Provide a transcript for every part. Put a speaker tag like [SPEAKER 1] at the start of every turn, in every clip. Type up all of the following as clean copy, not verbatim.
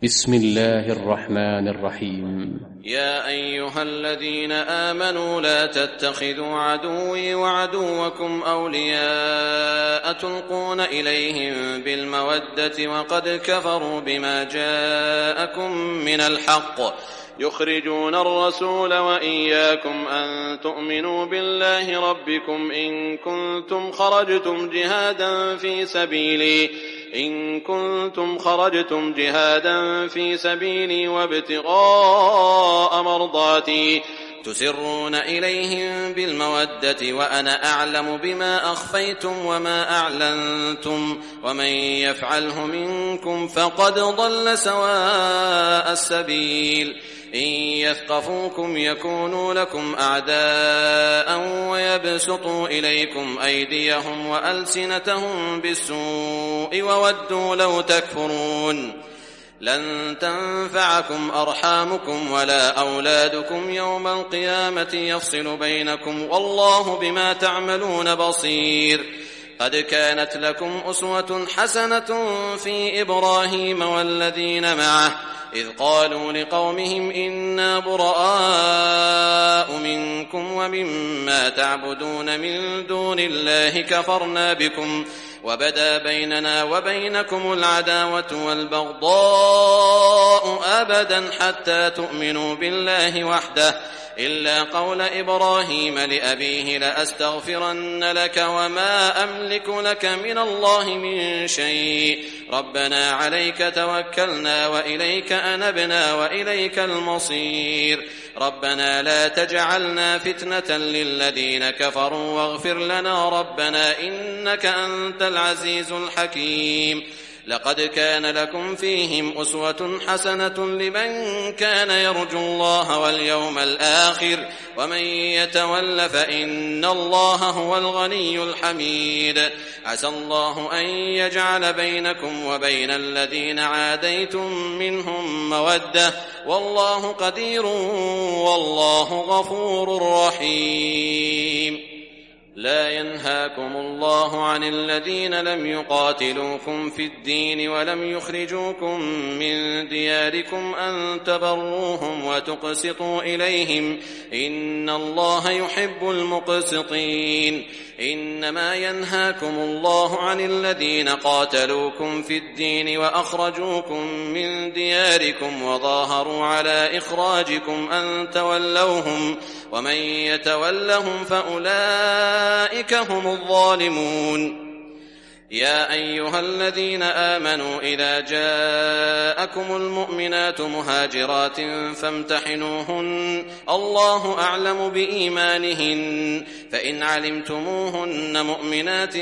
[SPEAKER 1] بسم الله الرحمن الرحيم.
[SPEAKER 2] يا أيها الذين آمنوا لا تتخذوا عدوي وعدوكم أولياء تلقون إليهم بالمودة وقد كفروا بما جاءكم من الحق يخرجون الرسول وإياكم أن تؤمنوا بالله ربكم إن كنتم خرجتم جهادا في سبيلي وابتغاء مرضاتي تسرون إليهم بالمودة وأنا أعلم بما أخفيتم وما أعلنتم ومن يفعله منكم فقد ضل سواء السبيل إن يثقفوكم يكونوا لكم أعداء ويبسطوا إليكم أيديهم وألسنتهم بالسوء وودوا لو تكفرون لن تنفعكم أرحامكم ولا أولادكم يوم القيامة يفصل بينكم والله بما تعملون بصير قد كانت لكم أسوة حسنة في إبراهيم والذين معه إذ قالوا لقومهم إنا براء منكم ومما تعبدون من دون الله كفرنا بكم وبدا بيننا وبينكم العداوة والبغضاء أبدا حتى تؤمنوا بالله وحده إلا قول إبراهيم لأبيه لأستغفرن لك وما أملك لك من الله من شيء ربنا عليك توكلنا وإليك أنبنا وإليك المصير ربنا لا تجعلنا فتنة للذين كفروا واغفر لنا ربنا إنك أنت العزيز الحكيم لقد كان لكم فيهم أسوة حسنة لمن كان يرجو الله واليوم الآخر ومن يتول فإن الله هو الغني الحميد عسى الله أن يجعل بينكم وبين الذين عاديتم منهم مودة والله قدير والله غفور رحيم لا ينهاكم الله عن الذين لم يقاتلوكم في الدين ولم يخرجوكم من دياركم أن تبروهم وتقسطوا إليهم إن الله يحب المقسطين إنما ينهاكم الله عن الذين قاتلوكم في الدين وأخرجوكم من دياركم وظاهروا على إخراجكم أن تولوهم ومن يتولهم فأولئك هم الظالمون يا أيها الذين آمنوا إذا جاءكم المؤمنات مهاجرات فامتحنوهن الله أعلم بإيمانهن فإن علمتموهن مؤمنات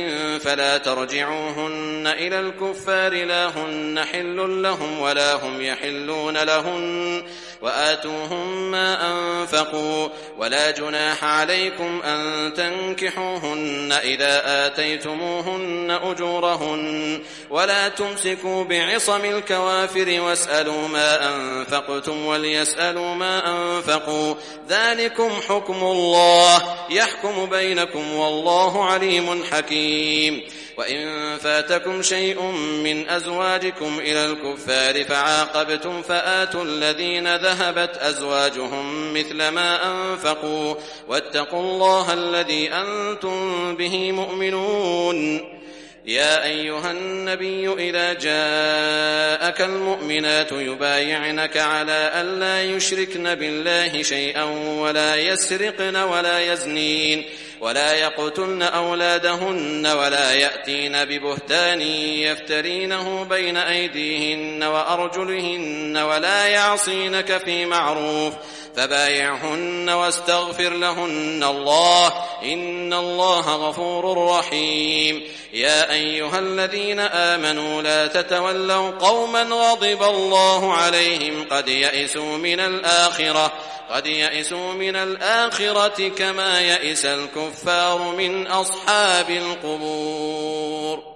[SPEAKER 2] فلا ترجعوهن إلى الكفار لا هن حل لهم ولا هم يحلون لهن وآتوهم ما أنفقوا ولا جناح عليكم أن تنكحوهن إذا آتيتموهن أجورهن ولا تمسكوا بعصم الكوافر واسألوا ما أنفقتم وليسألوا ما أنفقوا ذلكم حكم الله يحكم بينكم والله عليم حكيم وإن فاتكم شيء من أزواجكم إلى الكفار فعاقبتم فآتوا الذين ذهبت أزواجهم مثل ما أنفقوا واتقوا الله الذي أنتم به مؤمنون يا أيها النبي إذا جاءك المؤمنات يبايعنك على ألا يشركن بالله شيئا ولا يسرقن ولا يزنين ولا يقتلن أولادهن ولا يأتين ببهتان يفترينه بين أيديهن وأرجلهن ولا يعصينك في معروف فبايعهن واستغفر لهن الله إن الله غفور رحيم يا أيها الذين آمنوا لا تتولوا قوما غضب الله عليهم قد يئسوا من الآخرة كما يئس الكفار من أصحاب القبور.